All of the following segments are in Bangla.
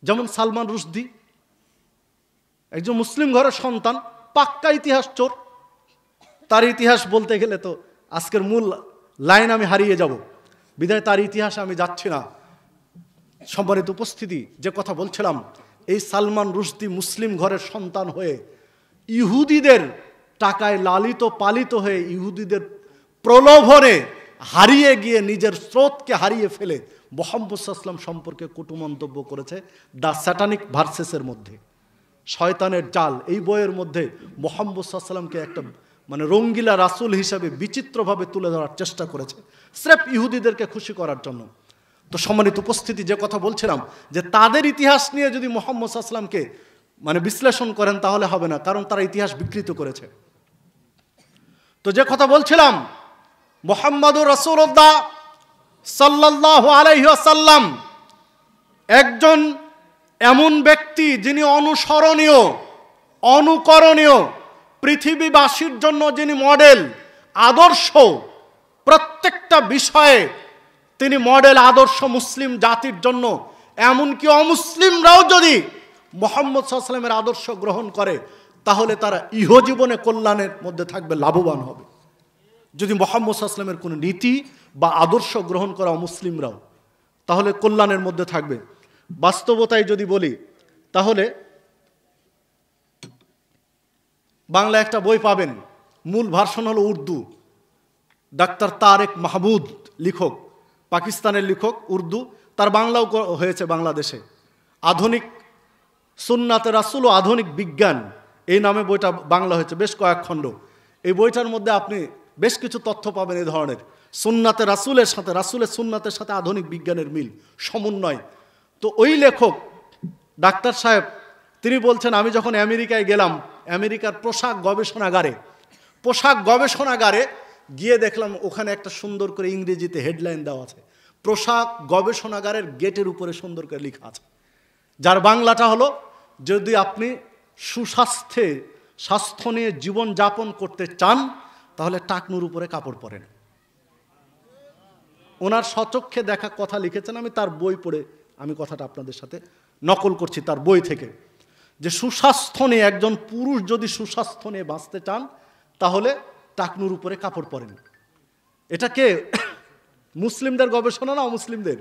যেমন সালমান রুশদি, একজন মুসলিম ঘরের সন্তান, পাক্কা ইতিহাস চোর। তার ইতিহাস বলতে গেলে তো আজকের মূল লাইন আমি হারিয়ে যাব, বিধায় তার ইতিহাসে আমি যাচ্ছি না। সম্মানিত উপস্থিতি, যে কথা বলছিলাম, এই সালমান রুশদি মুসলিম ঘরের সন্তান হয়ে ইহুদিদের টাকায় লালিত পালিত হয়ে ইহুদিদের প্রলোভনে হারিয়ে গিয়ে নিজের স্রোতকে হারিয়ে ফেলে মুহাম্মদ সাল্লাল্লাহু আলাইহি ওয়াসাল্লাম সম্পর্কে কটু মন্তব্য করেছে দ্য স্যাটানিক ভার্সেসের মধ্যে, শয়তানের জাল। এই বইয়ের মধ্যে মুহাম্মদ সাল্লাল্লাহু আলাইহি ওয়াসাল্লামকে একটা রঙ্গিলা রাসূল হিসাবে বিচিত্রভাবে তুলে ধরার চেষ্টা করেছে, স্রেফ ইহুদিদেরকে খুশি করার জন্য। তো সম্মানিত উপস্থিতি, যে কথা বলছিলাম, যে তাদের ইতিহাস নিয়ে যদি মুহাম্মদ সাল্লাল্লাহু আলাইহি ওয়াসাল্লামকে বিশ্লেষণ করেন তাহলে হবে না, কারণ তারা ইতিহাস বিকৃত করেছে। তো যে কথা বলছিলাম, মুহাম্মাদুর রাসূলুল্লাহ সাল্লাল্লাহু আলাইহি ওয়াসাল্লাম একজন এমন ব্যক্তি যিনি অনুসরণীয়, অনুকরণীয়, পৃথিবীবাসীর জন্য যিনি মডেল, আদর্শ, প্রত্যেকটা বিষয়ে তিনি মডেল, আদর্শ মুসলিম জাতির জন্য। এমনকি অমুসলিমরাও যদি মুহাম্মদ সাল্লাল্লাহু আলাইহি ওয়াসাল্লামের আদর্শ গ্রহণ করে তাহলে তারা ইহজীবনে কল্যাণের মধ্যে থাকবে, লাভবান হবে। যদি মুহাম্মদ সাল্লাল্লাহু আলাইহি ওয়াসাল্লামের কোনো নীতি বা আদর্শ গ্রহণ করা অমুসলিমরাও, তাহলে কল্যাণের মধ্যে থাকবে। বাস্তবতায় যদি বলি, তাহলে বাংলা একটা বই পাবেন, মূল ভার্সন হলো উর্দু, ডাক্তার তারেক মাহমুদ লেখক, পাকিস্তানের লেখক, উর্দু, তার বাংলাও হয়েছে বাংলাদেশে। আধুনিক সুন্নাতে রাসূল ও আধুনিক বিজ্ঞান, এই নামে বইটা বাংলা হয়েছে, বেশ কয়েক খণ্ড। এই বইটার মধ্যে আপনি বেশ কিছু তথ্য পাবেন এই ধরনের, সুন্নাতে রাসূলের সাথে, রাসূলের সুন্নাতের সাথে আধুনিক বিজ্ঞানের মিল, সমন্বয়। তো ওই লেখক ডাক্তার সাহেব তিনি বলছেন, আমি যখন আমেরিকায় গেলাম, আমেরিকার পোশাক গবেষণাগারে গিয়ে দেখলাম ওখানে একটা সুন্দর করে ইংরেজিতে হেডলাইন দেওয়া আছে, পোশাক গবেষণাগারের গেটের উপরে সুন্দর করে লেখা আছে, যার বাংলাটা হলো, যদি আপনি স্বাস্থ্য নিয়ে জীবন যাপন করতে চান তাহলে টাকনুর উপরে কাপড় পরেন। ওনার স্বচক্ষে দেখা কথা লিখেছেন, আমি তার বই পড়ে আমি কথাটা আপনাদের সাথে নকল করছি তার বই থেকে, যে সুস্বাস্থ্য নিয়ে, একজন পুরুষ যদি সুস্বাস্থ্য নিয়ে বাঁচতে চান তাহলে টাকনুর উপরে কাপড় পরেন। এটা কে, মুসলিমদের গবেষণা না অমুসলিমদের?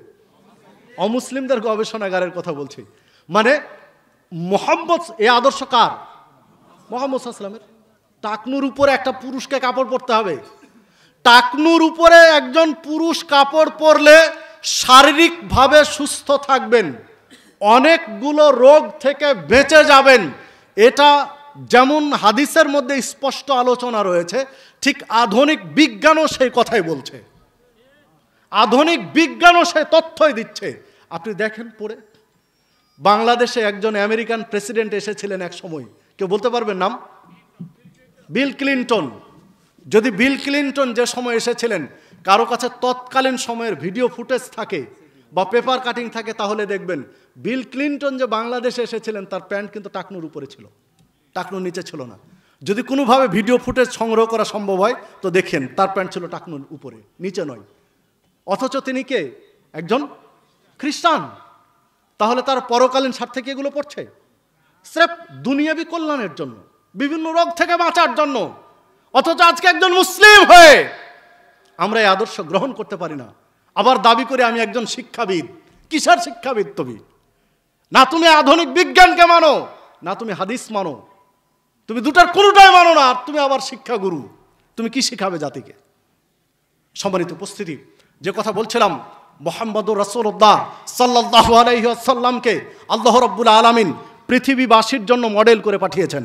অমুসলিমদের গবেষণাগারের কথা বলছি। মানে মুহাম্মদ, এই আদর্শ কার? মুহাম্মদ সাল্লাল্লাহু আলাইহি ওয়াসাল্লামের। টাকনুর উপরে একটা পুরুষকে কাপড় পরতে হবে। টাকনুর উপরে একজন পুরুষ কাপড় পরলে শারীরিকভাবে সুস্থ থাকবেন, অনেকগুলো রোগ থেকে বেঁচে যাবেন। এটা যেমন হাদিসের মধ্যে স্পষ্ট আলোচনা রয়েছে, ঠিক আধুনিক বিজ্ঞানও সেই কথাই বলছে, আধুনিক বিজ্ঞানও সেই তথ্যই দিচ্ছে। আপনি দেখেন পড়ে, বাংলাদেশে একজন আমেরিকান প্রেসিডেন্ট এসেছিলেন এক সময়, কেউ বলতে পারবেন নাম? Bill Clinton. যদি বিল ক্লিনটন যে সময় এসেছিলেন কারো কাছে তৎকালীন সময়ের ভিডিও ফুটেজ থাকে বা পেপার কাটিং থাকে, তাহলে দেখবেন বিল ক্লিনটন যে বাংলাদেশে এসেছিলেন তার প্যান্ট কিন্তু টাকনুর উপরে ছিল, টাকনুর নিচে ছিল না। যদি কোনোভাবে ভিডিও ফুটেজ সংগ্রহ করা সম্ভব হয় তো দেখেন তার প্যান্ট ছিল টাকনুর উপরে, নিচে নয়। অথচ তিনি কে? একজন খ্রিস্টান। তাহলে তার পরকালীন স্বার্থে কি এগুলো পড়ছে? স্রেফ দুনিয়াবি কল্যাণের জন্য, বিভিন্ন রোগ থেকে বাঁচার জন্য। অথচ আজকে একজন মুসলিম হয়ে আমরা এই আদর্শ গ্রহণ করতে পারি না, আবার দাবি করে আমি একজন শিক্ষাবিদ। কিসের শিক্ষাবিদ তুমি? না তুমি আধুনিক বিজ্ঞানকে মানো, না তুমি হাদিস মানো, তুমি দুটার কোনোটাই মানো না, আর তুমি আবার শিক্ষাগুরু। তুমি কি শিখাবে জাতিকে? সম্মানিত উপস্থিতি, যে কথা বলছিলাম, মুহাম্মদুর রাসূলুল্লাহ সাল্লাল্লাহু আলাইহি ওয়াসাল্লামকে আল্লাহ রাব্বুল আলামিন পৃথিবীবাসীর জন্য মডেল করে পাঠিয়েছেন।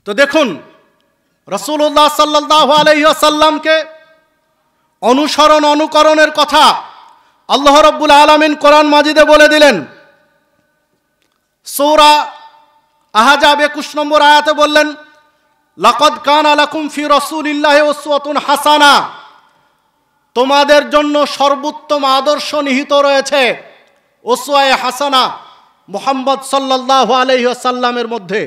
তো দেখুন, রাসূলুল্লাহ সাল্লাল্লাহু আলাইহি ওয়াসাল্লামকে অনুসরণ, অনুকরণের কথা আল্লাহ রাব্বুল আলামিন কোরআন মাজিদে বলে দিলেন। সূরা আহজাব 21 নম্বর আয়াতে বললেন, লাকাদ কানা লাকুম ফি রাসূলিল্লাহি উসওয়াতুন হাসানা, তোমাদের জন্য সর্বোত্তম আদর্শ নিহিত রয়েছে উসওয়ায়ে হাসানা মুহাম্মদ সাল্লাল্লাহু আলাইহি ওয়াসাল্লামের মধ্যে।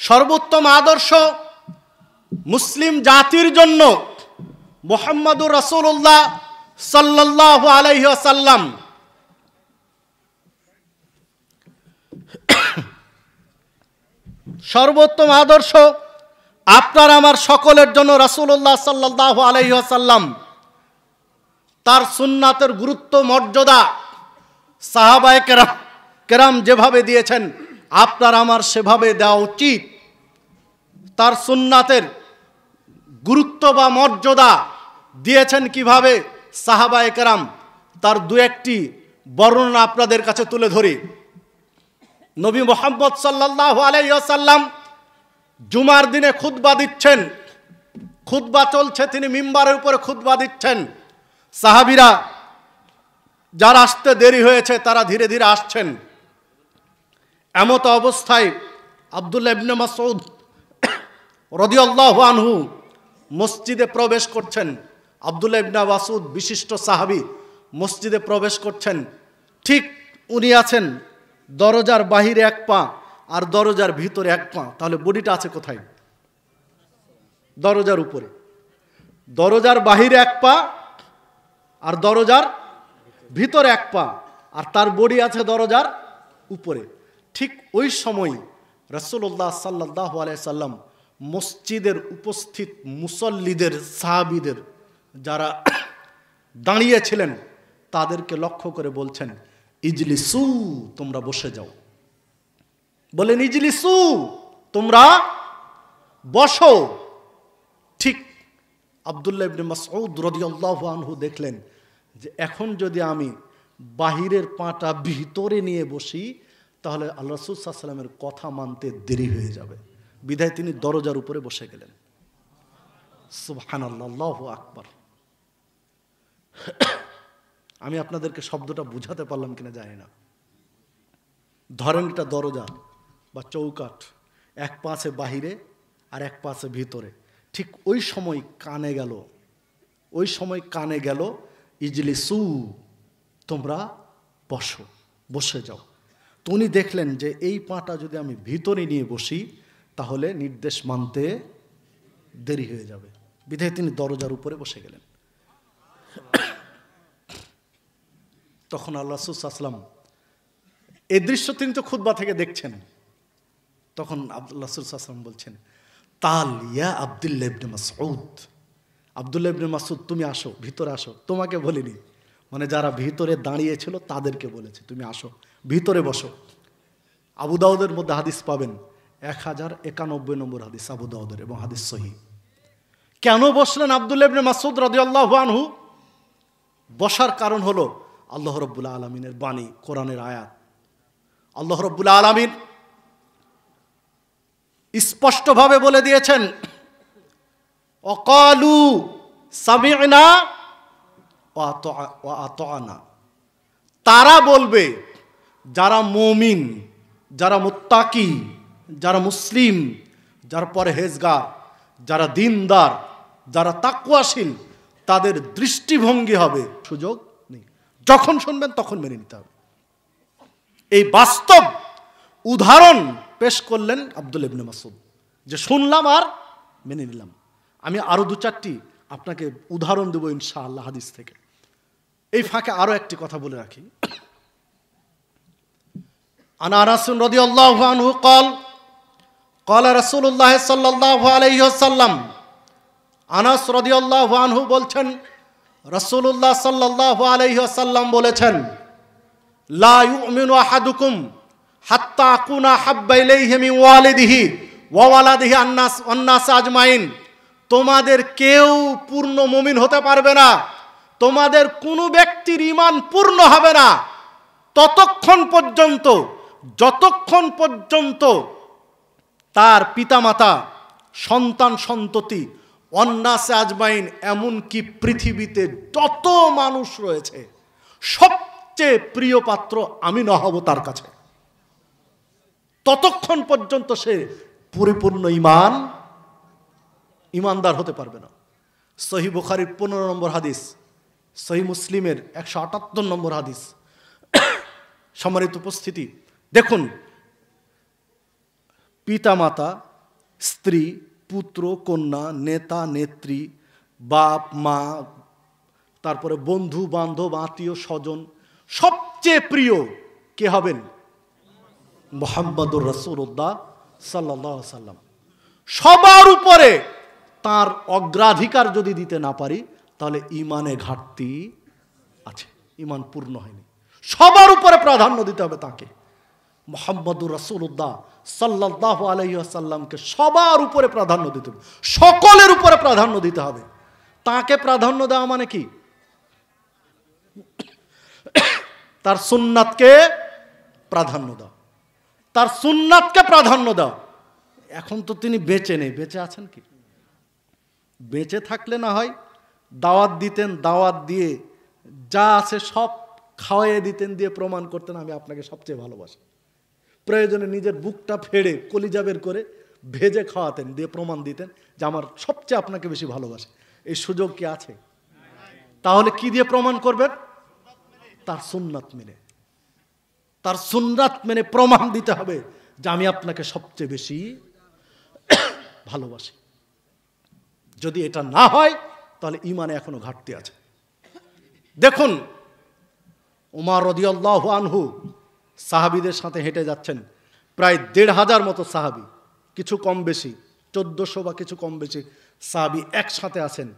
সর্বোত্তম আদর্শ মুসলিম জাতির জন্য মুহাম্মদুর রাসূলুল্লাহ সাল্লাল্লাহু আলাইহি ওয়াসাল্লাম সর্বোত্তম আদর্শ আপনার আমার সকলের জন্য রাসূলুল্লাহ সাল্লাল্লাহু আলাইহি ওয়াসাল্লাম তার সুন্নাতের গুরুত্ব মর্যাদা সাহাবায়ে কেরাম যেভাবে দিয়েছেন আপনার আমার সেভাবে দেওয়া উচিত। তার সুন্নাতের গুরুত্ব বা মর্যাদা দিয়েছেন কিভাবে সাহাবায়ে কেরাম, তার দু একটি বর্ণনা আপনাদের কাছে তুলে ধরি। নবী মুহাম্মদ সাল্লাল্লাহু আলাইহি ওয়াসাল্লাম জুমার দিনে খুতবা দিচ্ছেন, খুতবা চলছে, তিনি মিম্বারের উপরে খুতবা দিচ্ছেন। সাহাবীরা যারা আসতে দেরি হয়েছে তারা ধীরে ধীরে আসছেন। এমত অবস্থায় আব্দুল্লাহ ইবনে মাসউদ রাদিয়াল্লাহু আনহু মসজিদে প্রবেশ করছেন। আব্দুল্লাহ ইবনে মাসউদ বিশিষ্ট সাহাবী মসজিদে প্রবেশ করছেন। ঠিক উনি আছেন দরজার বাহিরে এক পা আর দরজার ভিতরে এক পা, তাহলে বডিটা আছে কোথায়? দরজার উপরে। দরজার বাহিরে এক পা আর দরজার ভিতরে এক পা, আর তার বডি আছে দরজার উপরে। ঠিক ওই সময় রাসূলুল্লাহ সাল্লাল্লাহু আলাইহি সাল্লাম মসজিদের উপস্থিত মুসল্লিদের, সাহাবীদের যারা দাঁড়িয়েছিলেন তাদেরকে লক্ষ্য করে বলছেন, ইজলিসু, তোমরা বসে যাও। বলেন ইজলিসু, তোমরা বসো। ঠিক আব্দুল্লাহ ইবনে মাসউদ রাদিয়াল্লাহু আনহু দেখলেন যে এখন যদি আমি বাহিরের পাটা ভিতরে নিয়ে বসি তাহলে আল্লাহ রাসূল সাল্লাল্লাহু আলাইহি ওয়াসাল্লামের কথা মানতে দেরি হয়ে যাবে। বিধায় তিনি দরজার উপরে বসে গেলেন। সুবহানাল্লাহ, আল্লাহু আকবার। আমি আপনাদেরকে শব্দটা বুঝাতে পারলাম কিনা জানি না। ধরেন এটা দরজা বা চৌকাঠ, এক পা আছে বাহিরে আর এক পা আছে ভিতরে। ঠিক ওই সময় কানে গেল ইজলিসু, তোমরা বসো, বসে যাও। তো উনি দেখলেন যে এই পাটা যদি আমি ভিতরে নিয়ে বসি তাহলে নির্দেশ মানতে দেরি হয়ে যাবে। বিধায় তিনি দরজার উপরে বসে গেলেন। তখন আল্লাহ রাসূল সাল্লাল্লাহু আলাইহি ওয়াসাল্লাম এই দৃশ্য তিনি তো খুতবা থেকে দেখছেন। তখন আল্লাহ রাসূল সাল্লাল্লাহু আলাইহি ওয়াসাল্লাম বলছেন, তাল ইয়া আব্দুল্লাহ ইবনে মাসউদ, আব্দুল্লাহ ইবনে মাসউদ তুমি আসো, ভিতরে আসো। তোমাকে বলিনি, মানে যারা ভিতরে দাঁড়িয়েছিল তাদেরকে বলেছে তুমি আসো, ভিতরে বসো। আবু দাউদের মধ্যে হাদিস পাবেন 1091 নম্বর হাদিস আবু দাউদের, এবং হাদিস সহিহ। কেন বসলেন আব্দুল্লাহ ইবনে মাসউদ রাদিয়াল্লাহু আনহু? বসার কারণ হলো আল্লাহ রাব্বুল আলামিনের বাণী, কোরআনের আয়াত। আল্লাহ রাব্বুল আলামিন স্পষ্টভাবে বলে দিয়েছেন, অকালু সামি'না ওয়া আতা'না। তারা বলবে, যারা মুমিন, যারা মুত্তাকি, যারা মুসলিম, যারা পরহেজগার, যারা দিনদার, যারা তাকওয়াশীল, তাদের দৃষ্টিভঙ্গি হবে সুযোগ নেই, যখন শুনবেন তখন মেনে নিতে হবে। এই বাস্তব উদাহরণ পেশ করলেন আব্দুল্লাহ ইবনে মাসউদ, যে শুনলাম আর মেনে নিলাম। আমি আরো দু চারটি আপনাকে উদাহরণ দেব ইনশাআল্লাহ হাদিস থেকে। এই ফাঁকে আরো একটি কথা বলে রাখি। আনা আনাস রাদিয়াল্লাহু আনহু قال قال رسول الله সাল্লাল্লাহু আলাইহি ওয়াসাল্লাম, আনাস রাদিয়াল্লাহু আনহু বলছেন রাসূলুল্লাহ সাল্লাল্লাহু আলাইহি ওয়াসাল্লাম বলেছেন, লা ইউমিনু আহাদুকুম হাত্তা আকুনা হাব্বা ইলাইহি মিন ওয়ালিদিহি ওয়া ওয়ালাদিহি আন-নাস আজমাইন। তোমাদের কেউ পূর্ণ মুমিন হতে পারবে না, তোমাদের কোনো ব্যক্তির ঈমান পূর্ণ হবে না যতক্ষণ পর্যন্ত তার পিতামাতা, সন্তান সন্ততি, অন্নাসে আজমাইন, এমনকি পৃথিবীতে যত মানুষ রয়েছে সবচেয়ে প্রিয় পাত্র আমি না হব তার কাছে, ততক্ষণ পর্যন্ত সে পরিপূর্ণ ইমানদার হতে পারবে না। সহিহ বুখারীর 15 নম্বর হাদিস, সহিহ মুসলিমের 178 নম্বর হাদিস। সম্মানিত উপস্থিতি, দেখুন পিতামাতা, স্ত্রী, পুত্র, কন্যা, নেতা, নেত্রী, বাপ, মা, তারপরে বন্ধু বান্ধব, আত্মীয় স্বজন, সবচেয়ে প্রিয় কে হবেন? মুহাম্মদুর রাসূলুল্লাহ সাল্লাল্লাহু আলাইহি সাল্লাম। সবার উপরে তার অগ্রাধিকার যদি দিতে না পারি তাহলে ইমানে ঘাটতি আছে, ইমান পূর্ণ হয়নি। সবার উপরে প্রাধান্য দিতে হবে তাকে, মুহাম্মদুর রাসূলুল্লাহ সাল্লাল্লাহু আলাইহি ওয়াসাল্লামকে সবার উপরে প্রাধান্য দিতে হবে, সকলের উপরে প্রাধান্য দিতে হবে। তাকে প্রাধান্য দেওয়া মানে কি? তার সুন্নাতকে প্রাধান্য দাও, তার সুন্নাতকে প্রাধান্য দাও। এখন তো তিনি বেঁচে নেই, বেঁচে আছেন কি? বেঁচে থাকলে না হয় দাওয়াত দিতেন, দাওয়াত দিয়ে যা আছে সব খাওয়াইয়ে দিতেন, দিয়ে প্রমাণ করতেন আমি আপনাকে সবচেয়ে ভালোবাসি। প্রয়োজনে নিজের বুকটা ফেড়ে কলিজা বের করে ভেজে খাওয়াতেন, দিয়ে প্রমাণ দিতেন যে আমার সবচেয়ে আপনাকে বেশি ভালোবাসে। এই সুযোগ কি আছে? তাহলে কি দিয়ে প্রমাণ করবেন? তার সুন্নাত মেনে, তার সুন্নাত মেনে প্রমাণ দিতে হবে যে আমি আপনাকে সবচেয়ে বেশি ভালোবাসি। যদি এটা না হয় তাহলে ইমানে এখনো ঘাটতি আছে। দেখুন, উমর রাদিয়াল্লাহু আনহু সাহাবীদের সাথে হেঁটে যাচ্ছেন, প্রায় ১৫০০ মতো সাহাবী, কিছু কম বেশি ১৪০০ বা কিছু কম বেশি সাহাবী একসাথে আছেন।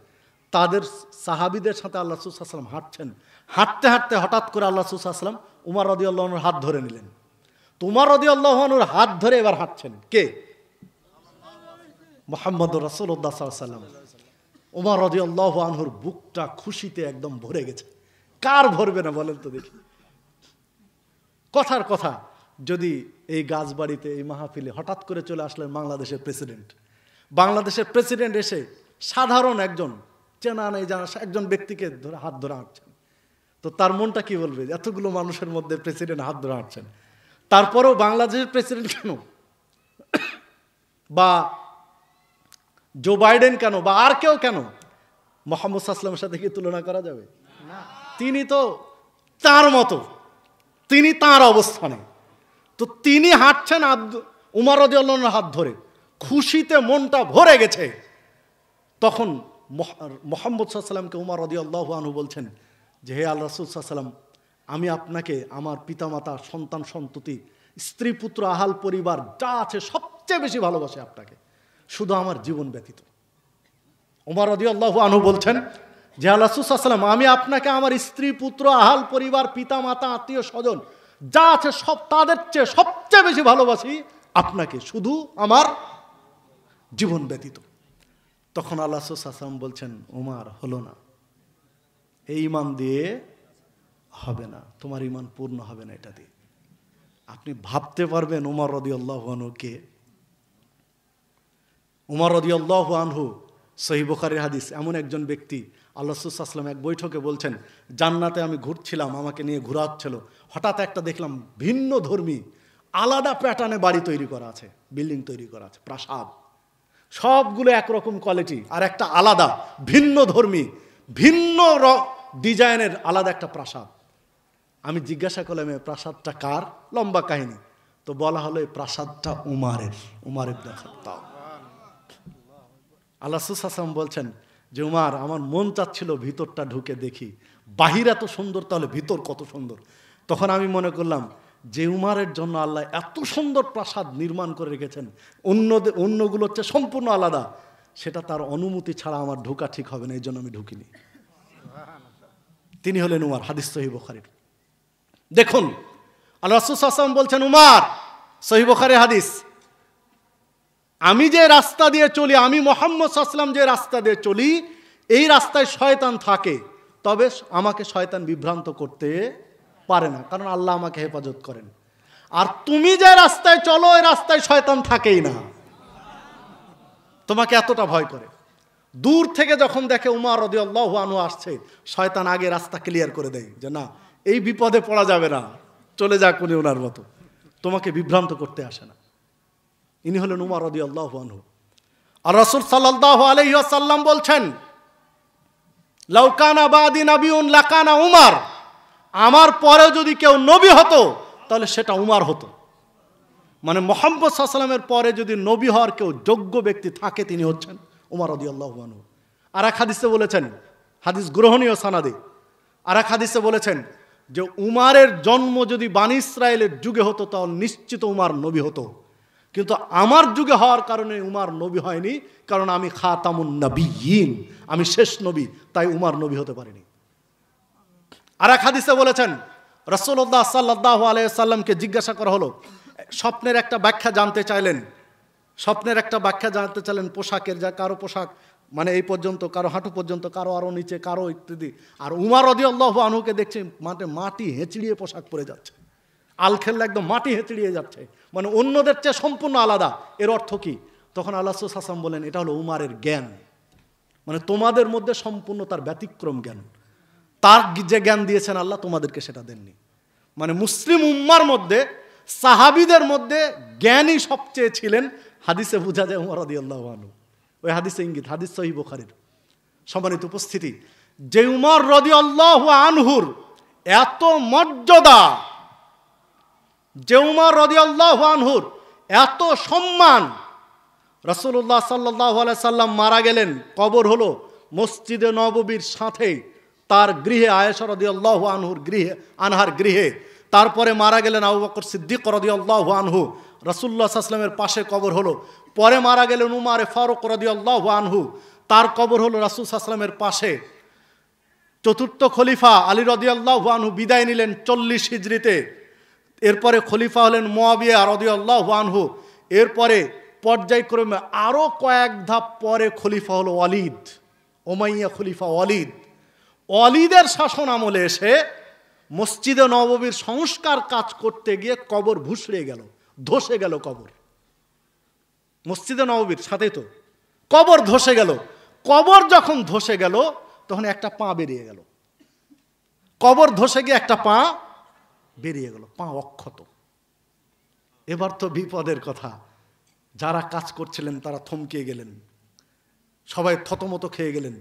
তাদের সাহাবীদের সাথে আল্লাহ রাসূল সাল্লাল্লাহু আলাইহি ওয়াসাল্লাম হাঁটছেন। হাঁটতে হাঁটতে হঠাৎ করে আল্লাহ রাসূল সাল্লাল্লাহু আলাইহি ওয়াসাল্লাম উমর রাদিয়াল্লাহু আনহুর হাত ধরে নিলেন। তো উমর রাদিয়াল্লাহু আনহুর হাত ধরে এবার হাঁটছেন কে? মুহাম্মদুর রাসূলুল্লাহ সাল্লাল্লাহু আলাইহি ওয়াসাল্লাম। উমর রাদিয়াল্লাহু আনহুর বুকটা খুশিতে একদম ভরে গেছে। কার ভরবে না বলেন তো দেখি? কথার কথা, যদি এই গাছবাড়িতে এই মাহফিলে হঠাৎ করে চলে আসলেন বাংলাদেশের প্রেসিডেন্ট, বাংলাদেশের প্রেসিডেন্ট এসে সাধারণ একজন চেনা নেই জানা একজন ব্যক্তিকে ধরে হাত ধরে হাঁটছেন, তো তার মনটা কি বলবে? এতগুলো মানুষের মধ্যে প্রেসিডেন্ট হাত ধরে হাঁটছেন। তারপরেও বাংলাদেশের প্রেসিডেন্ট কেন, বা জো বাইডেন কেন, বা আর কেউ কেন, মুহাম্মদ সাল্লাল্লাহু আলাইহি ওয়াসাল্লামের সাথে কি তুলনা করা যাবে? তিনি তো তার মতো, তিনি তার অবস্থানে, তো তিনি হাঁটছেন উমর রাদিয়াল্লাহু আনহুর হাত ধরে, খুশিতে মনটা ভরে গেছে। তখন মুহাম্মদ সাল্লাল্লাহু আলাইহি ওয়াসাল্লামকে উমর রাদিয়াল্লাহু আনহু বলছেন যে হে আল্লাহর রাসূল সাল্লাল্লাহু আলাইহি ওয়াসাল্লাম, আমি আপনাকে আমার পিতামাতা, সন্তান সন্ততি, স্ত্রী পুত্র আহাল পরিবার যা আছে সবচেয়ে বেশি ভালোবাসে আপনাকে, শুধু আমার জীবন ব্যতীত। উমর রাদিয়াল্লাহু আনহু বলছেন যে আল্লাহর রাসূল সাল্লাল্লাহু আলাইহি ওয়াসাল্লাম, আমি আপনাকে আমার স্ত্রী পুত্র আহাল পরিবার পিতা মাতা আত্মীয় স্বজন যা আছে সব তাদের চেয়ে সবচেয়ে বেশি ভালোবাসি আপনাকে, শুধু আমার জীবন ব্যতীত। তখন আল্লাহ রাসূল সাল্লাল্লাহু আলাইহি ওয়াসাল্লাম বলছেন, উমর, হলো না, এই ঈমান দিয়ে হবে না, তোমার ঈমান পূর্ণ হবে না এটা দিয়ে। আপনি ভাবতে পারবেন উমর রাদিয়াল্লাহু আনহু কে? উমর রাদিয়াল্লাহু আনহু সহিহ বুখারীর হাদিস, এমন একজন ব্যক্তি, আল্লাহ রাসূল সাল্লাল্লাহু আলাইহি ওয়াসাল্লাম এক বৈঠকে বলছেন, জান্নাতে আমি ঘুরছিলাম, আমাকে নিয়ে ঘোরাচ্ছিল, হঠাৎ একটা দেখলাম ভিন্ন ধর্মী আলাদা প্যাটার্নে বাড়ি তৈরি করা আছে, বিল্ডিং তৈরি করা আছে, প্রাসাদ, সবগুলো একরকম কোয়ালিটি, আর একটা আলাদা ভিন্ন ধর্মী ভিন্ন ডিজাইনের আলাদা একটা প্রাসাদ। আমি জিজ্ঞাসা করলাম এই প্রাসাদটা কার? লম্বা কাহিনী। তো বলা হলো এই প্রাসাদটা উমারের, উমর ইবনে খাত্তাব। আল্লাহ রাসূল সাল্লাল্লাহু আলাইহি ওয়াসাল্লাম বলছেন যে উমর, আমার মন চাচ্ছিল ভিতরটা ঢুকে দেখি, বাহির এত সুন্দর, তাহলে ভিতর কত সুন্দর। তখন আমি মনে করলাম যে উমারের জন্য আল্লাহ এত সুন্দর প্রাসাদ নির্মাণ করে রেখেছেন, অন্যগুলোর চেয়ে সম্পূর্ণ আলাদা, সেটা তার অনুমতি ছাড়া আমার ঢোকা ঠিক হবে না, এই জন্য আমি ঢুকিনি। তিনি হলেন উমর, হাদিস সহিহ বুখারীর। দেখুন, আল্লাহ রাসূল সাল্লাল্লাহু আলাইহি ওয়াসাল্লাম বলছেন, উমর, সহিহ বুখারীর হাদিস, আমি যে রাস্তা দিয়ে চলি, আমি মুহাম্মদ সাল্লাল্লাহু আলাইহি ওয়াসাল্লাম যে রাস্তা দিয়ে চলি, এই রাস্তায় শয়তান থাকে, তবে আমাকে শয়তান বিভ্রান্ত করতে পারে না, কারণ আল্লাহ আমাকে হেফাজত করেন। আর তুমি যে রাস্তায় চলো, ওই রাস্তায় শয়তান থাকেই না, তোমাকে এতটা ভয় করে। দূর থেকে যখন দেখে উমর রাদিয়াল্লাহু আনহু আসছে, শয়তান আগে রাস্তা ক্লিয়ার করে দেয় যে না, এই বিপদে পড়া যাবে না, চলে যাক উনি ওনার মতো, তোমাকে বিভ্রান্ত করতে আসে না। ইনি হলেন উমর রাদিয়াল্লাহু আনহু। আর রাসূল সাল্লাল্লাহু আলাইহি ওয়াসাল্লাম বলছেন, লাউ কানা বাদি নাবিয়ুন লাকানা উমর, আমার পরে যদি কেউ নবী হতো তাহলে সেটা উমর হতো। মানে মুহাম্মদ সাল্লাল্লাহু আলাইহি ওয়াসাল্লামের পরে যদি নবী হওয়ার কেউ যোগ্য ব্যক্তি থাকে তিনি হচ্ছেন উমর রাদিয়াল্লাহু আনহু। আর এক হাদিসে বলেছেন, হাদিস গ্রহণীয় সানাদে, আর এক হাদিসে বলেছেন যে উমারের জন্ম যদি বানী ইসরায়েলের যুগে হতো তাহলে নিশ্চিত উমার নবী হতো, কিন্তু আমার যুগে হওয়ার কারণে উমার নবী হয়নি, কারণ আমি খাতামুন নবিয়্যিন, আমি শেষ নবী, তাই উমার নবী হতে পারিনি। আর এক হাদিসে বলেছেন, রাসূলুল্লাহ সাল্লাল্লাহু আলাইহি সাল্লামকে জিজ্ঞাসা করা হলো, স্বপ্নের একটা ব্যাখ্যা জানতে চাইলেন, পোশাকের, যা কারো পোশাক মানে এই পর্যন্ত, কারো হাঁটু পর্যন্ত, কারো আরো নিচে, কারো ইত্যাদি। আর উমর রাদিয়াল্লাহু আনহুকে দেখছি মাটি হেঁচড়িয়ে পোশাক পরে যাচ্ছে, আল খেললে একদম মাটি হেঁচড়িয়ে যাচ্ছে, মানে অন্যদের চেয়ে সম্পূর্ণ আলাদা। এর অর্থ কি? তখন আল্লাহ রাসূল সাল্লাল্লাহু আলাইহি ওয়াসাল্লাম বলেন, এটা হলো উমারের জ্ঞান, মানে তোমাদের মধ্যে সম্পূর্ণ তার ব্যতিক্রম জ্ঞান, তার যে জ্ঞান দিয়েছেন আল্লাহ তোমাদেরকে সেটা দেননি। মানে মুসলিম উম্মার মধ্যে সাহাবীদের মধ্যে জ্ঞানী সবচেয়ে ছিলেন। হাদিসে বোঝা যায় উমর রাদিয়াল্লাহু আনহু, ওই হাদিসে ইঙ্গিত, হাদিস সহিহ বুখারীর। সম্মানিত উপস্থিতি, যে উমর রাদিয়াল্লাহু আনহুর এত মর্যাদা, যে উমর রাদিয়াল্লাহু আনহুর এত সম্মান, রাসূলুল্লাহ সাল্লাল্লাহু আলাইহি সাল্লাম মারা গেলেন, কবর হলো মসজিদে নববীর সাথে তার গৃহে, আয়েশা রাদিয়াল্লাহু আনহার গৃহে। তারপরে মারা গেলেন আবু বকর সিদ্দিক রাদিয়াল্লাহু আনহু, রাসূলুল্লাহ সাল্লাল্লাহু আলাইহি ওয়াসাল্লামের পাশে কবর হলো। পরে মারা গেলেন উমর ফারুক রাদিয়াল্লাহু আনহু, তার কবর হলো রাসূল সাল্লাল্লাহু আলাইহি ওয়াসাল্লামের পাশে। চতুর্থ খলিফা আলী রাদিয়াল্লাহু আনহু বিদায় নিলেন 40 হিজরিতে। এরপরে খলিফা হলেন মুয়াবিয়া রাদিয়াল্লাহু আনহু। এরপরে পর্যায়ক্রমে আরও কয়েক ধাপ পরে খলিফা হলো ওয়ালিদ, উমাইয়া খলিফা ওয়ালিদ। ওয়ালিদের শাসন আমলে এসে মসজিদে নববীর সংস্কার কাজ করতে গিয়ে কবর ভুসড়ে গেল, ধসে গেল কবর। মসজিদে নববীর সাথে তো কবর ধসে গেল। কবর যখন ধসে গেল তখন একটা পা বেরিয়ে গেল, কবর ধসে গিয়ে একটা পা বেরিয়ে গেল, পা অক্ষত। এবার তো বিপদের কথা, যারা কাজ করছিলেন তারা থমকে গেলেন, সবাই থতমত খেয়ে গেলেন,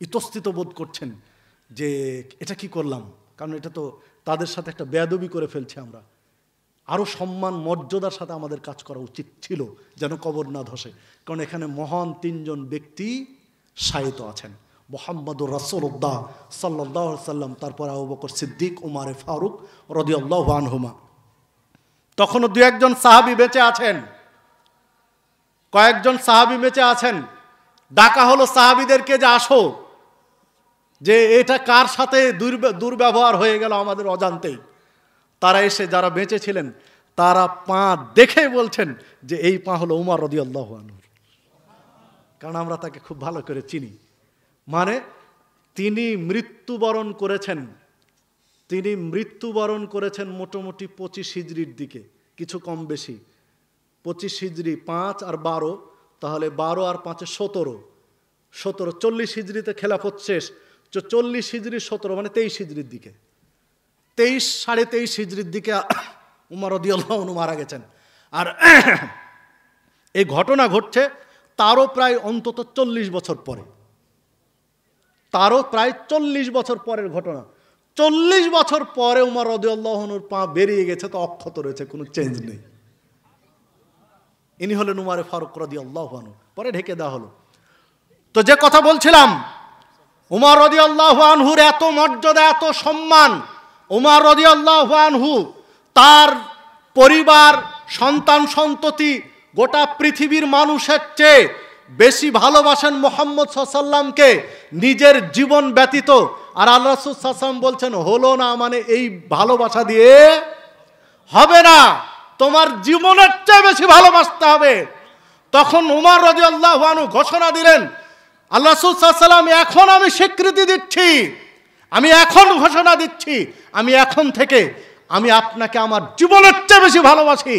ইতস্তত বোধ করছেন যে এটা কি করলাম, কারণ এটা তো তাদের সাথে একটা বেয়াদবি করে ফেলছে আমরা। আরও সম্মান মর্যাদার সাথে আমাদের কাজ করা উচিত ছিল যেন কবর না ধসে, কারণ এখানে মহান 3 জন ব্যক্তি শায়িত আছেন, মুহাম্মদুর রাসূলুল্লাহ সাল্লাল্লাহু আলাইহি সাল্লাম, তারপর আবু বকর সিদ্দিক, উমর ফারুক রাদিয়াল্লাহু আনহুমা। তখনও 2-1 জন সাহাবী বেঁচে আছেন, কয়েকজন সাহাবী বেঁচে আছেন। ডাকা হলো সাহাবীদেরকে যে আসো, যে এটা কার সাথে দুর্ব্যবহার হয়ে গেল আমাদের অজান্তেই। তারা এসে, যারা বেঁচে ছিলেন তারা পা দেখে বলছেন যে এই পা হলো উমর রাদিয়াল্লাহু আনহুর, কারণ আমরা তাকে খুব ভালো করে চিনি। মানে তিনি মৃত্যুবরণ করেছেন মোটামুটি 25 হিজরির দিকে, কিছু কম বেশি। 25 হিজরি 5 আর 12, তাহলে 12 আর 5 17, 40 হিজরিতে খেলাফত শেষ, 40 হিজরি 17 মানে 23 হিজরির দিকে, 23-23.5 হিজরির দিকে উমর রাদিয়াল্লাহু আনহু মারা গেছেন। আর এই ঘটনা ঘটছে তারও প্রায় অন্তত 40 বছর পরে, তারও প্রায় 40 বছর পরের ঘটনা। 40 বছর পরে উমর রাদিয়াল্লাহু আনহুর পা বেরিয়ে গেছে, তো অক্ষত রয়েছে, কোনো চেঞ্জ নেই। ইনি হলেন উমর ফারুক রাদিয়াল্লাহু আনহু, পরে ঢেকে দেওয়া হলো। তো যে কথা বলছিলাম, উমর রাদিয়াল্লাহু আনহুর এত মর্যাদা, এত সম্মান, উমর রাদিয়াল্লাহু আনহু তার পরিবার, সন্তান সন্ততি, গোটা পৃথিবীর মানুষের চেয়ে বেশি ভালোবাসেন মুহাম্মদ সাল্লাল্লাহু আলাইহি ওয়াসাল্লামকে নিজের জীবন ব্যতীত। আর আল্লাহ রাসূল সাল্লাল্লাহু আলাইহি ওয়াসাল্লাম বলছেন, হলো না, মানে এই ভালোবাসা দিয়ে হবে না, তোমার জীবনের চেয়ে বেশি ভালোবাসতে হবে। তখন উমর রাদিয়াল্লাহু আনহু ঘোষণা দিলেন, আল্লাহ রাসূল সাল্লাল্লাহু আলাইহি ওয়াসাল্লাম, এখন আমি স্বীকৃতি দিচ্ছি, আমি এখন ঘোষণা দিচ্ছি, আমি এখন থেকে আমি আপনাকে আমার জীবনের চেয়ে বেশি ভালোবাসি।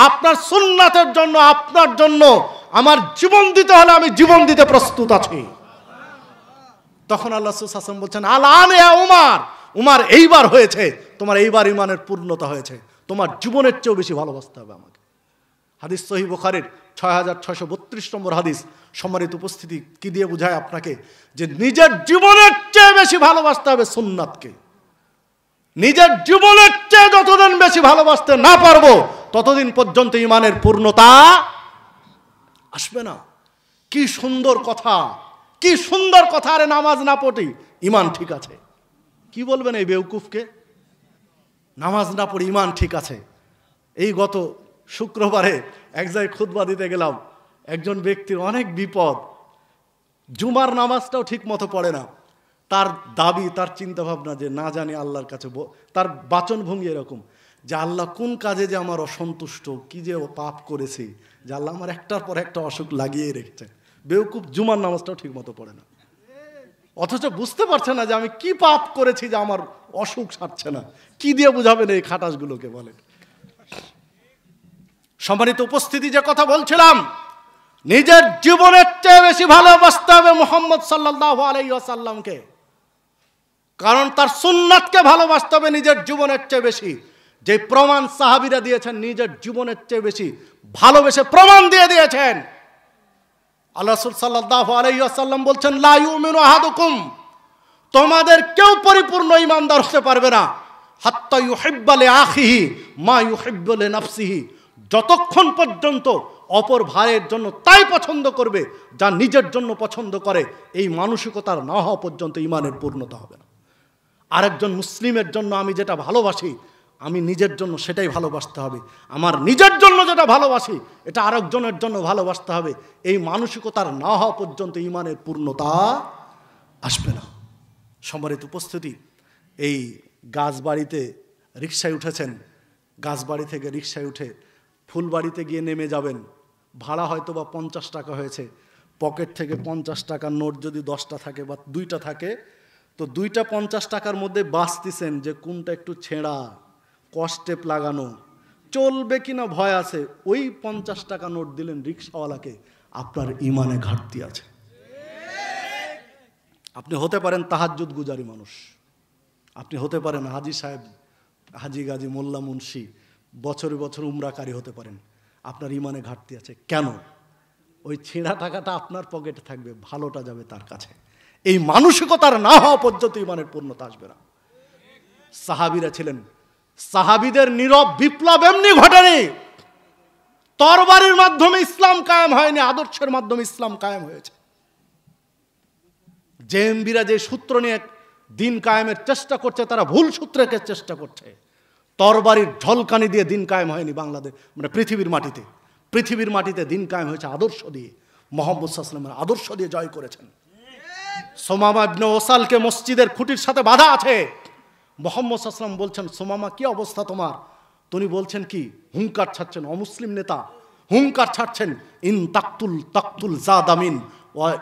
আপনার সুন্নাতের জন্য, আপনার জন্য আমার জীবন দিতে হলে আমি জীবন দিতে প্রস্তুত আছি। তখন আল্লাহ রাসূল সাল্লাল্লাহু আলাইহি ওয়াসাল্লাম বলছেন, আল-আন ইয়া উমর, উমর এইবার হয়েছে, তোমার এইবার ঈমানের পূর্ণতা হয়েছে, তোমার জীবনের চেয়েও বেশি ভালোবাসতে হবে আমাকে। হাদিস সহিহ বুখারীর 6632 নম্বর হাদিস। সম্মানিত উপস্থিতি, কি দিয়ে বোঝায় আপনাকে যে নিজের জীবনের চেয়ে বেশি ভালোবাসতে হবে সুন্নাতকে। নিজের জীবনের চেয়ে যতদিন বেশি ভালোবাসতে না পারবো ততদিন পর্যন্ত ইমানের পূর্ণতা আসবে না। কি সুন্দর কথা, কি সুন্দর কথা। আরে নামাজ না পড়ি ইমান ঠিক আছে, কি বলবেন এই বেউকুফকে? নামাজ না পড়ি ইমান ঠিক আছে। এই গত শুক্রবারে এক জায়গায় খুতবা দিতে গেলাম, একজন ব্যক্তির অনেক বিপদ, জুমার নামাজটাও ঠিক মতো পড়ে না। তার দাবি, তার চিন্তা ভাবনা যে না জানি আল্লাহর কাছে, তার বাচনভঙ্গি এরকম যে আল্লাহ কোন কাজে যে আমার অসন্তুষ্ট, কি যে পাপ করেছি যে আল্লাহ আমার একটার পর একটা অসুখ লাগিয়ে রেখেছে। বেউকুফ জুমার নামাজটাও ঠিক মতো পড়ে না, অথচ বুঝতে পারছে না যে আমি কি পাপ করেছি যে আমার অসুখ সারছে না। কি দিয়ে বুঝাবেন এই খাটাসগুলোকে বলেন? সম্মানিত উপস্থিতি, যে কথা বলছিলাম, নিজের জীবনের চেয়ে বেশি ভালোবাসতে হবে মুহাম্মদ সাল্লাল্লাহু আলাইহি ওয়াসাল্লামকে। কারণ তার সুন্নাতকে ভালোবাসতে হবে নিজের জীবনের চেয়ে বেশি। যে প্রমাণ সাহাবীরা দিয়েছেন নিজের জীবনের চেয়ে বেশি ভালোবেসে প্রমাণ দিয়ে দিয়েছেন। আল্লাহ রাসূল সাল্লাল্লাহু আলাইহি ওয়াসাল্লাম বলছেন, লা ইউমিনু আহাদুকুম, তোমাদের কেউ পরিপূর্ণ ঈমানদার হতে পারবে না হাত্তা ইউহিব্বা লিআখিহি মা ইউহিব্বু লিনাফসিহি, যতক্ষণ পর্যন্ত অপর ভাইয়ের জন্য তাই পছন্দ করবে যা নিজের জন্য পছন্দ করে। এই মানসিকতার না হওয়া পর্যন্ত ঈমানের পূর্ণতা হবে না। আরেকজন মুসলিমের জন্য আমি যেটা ভালোবাসি, আমি নিজের জন্য সেটাই ভালোবাসতে হবে। আমার নিজের জন্য যেটা ভালোবাসি এটা আরেকজনের জন্য ভালোবাসতে হবে। এই মানসিকতার না হওয়া পর্যন্ত ঈমানের পূর্ণতা আসবে না। সম্মানিত উপস্থিতি, এই গাছবাড়িতে রিকশায় উঠেছেন, গাছবাড়ি থেকে রিকশায় উঠে ফুলবাড়িতে গিয়ে নেমে যাবেন, ভাড়া হয়তো বা 50 টাকা হয়েছে, পকেট থেকে 50 টাকার নোট যদি 10টা থাকে বা 2টা থাকে, তো 2টা 50 টাকার মধ্যে বাঁচতেছেন যে কোনটা একটু ছেঁড়া, কস্টেপ লাগানো, চলবে কিনা ভয় আছে। ওই 50 টাকা নোট দিলেন রিকশাওয়ালাকে, আপনার ঈমানে ঘাটতি আছে। আপনি হতে পারেন তাহাজ্জুদ গুজারি মানুষ, আপনি হতে পারেন হাজি সাহেব, হাজি গাজী মোল্লা মুন্সি, বছরে বছর উমরাকারী হতে পারেন, আপনার ঈমানে ঘাটতি আছে। কেন? ওই ছেঁড়া টাকাটা আপনার পকেটে থাকবে, ভালোটা যাবে তার কাছে। এই মানসিকতার না হওয়া পর্যন্ত ঈমানের পূর্ণতা আসবে না। সাহাবীরা ছিলেন, সাহাবীদের নীরব বিপ্লব এমনি ঘটেনি, তরবারির মাধ্যমে ইসলাম কায়েম হয়নি, আদর্শের মাধ্যমে ইসলাম কায়েম হয়েছে। জেএমবিরা যে সূত্র নিয়ে দিন কায়েমের চেষ্টা করছে, তারা ভুল সূত্রকে চেষ্টা করছে। তরবারির ঝলকানি দিয়ে দিন কায়েম হয়নি বাংলাদেশ, মানে পৃথিবীর মাটিতে। পৃথিবীর মাটিতে দিন কায়েম হয়েছে আদর্শ দিয়ে। মুহাম্মদ সাল্লাল্লাহু আলাইহি ওয়াসাল্লামের আদর্শ দিয়ে জয় করেছেন। সুমামা ইবনে ওসালকে মসজিদের খুঁটির সাথে বাধা আছে। মুহাম্মদ সাল্লাল্লাহু আলাইহি ওয়াসাল্লাম বলছেন, সুমামা কি অবস্থা তোমার? তিনি বলছেন কি, হুঙ্কার ছাড়ছেন, অমুসলিম নেতা হুঙ্কার ছাড়ছেন, ইন তাকতুল তাকতুল জাদামিন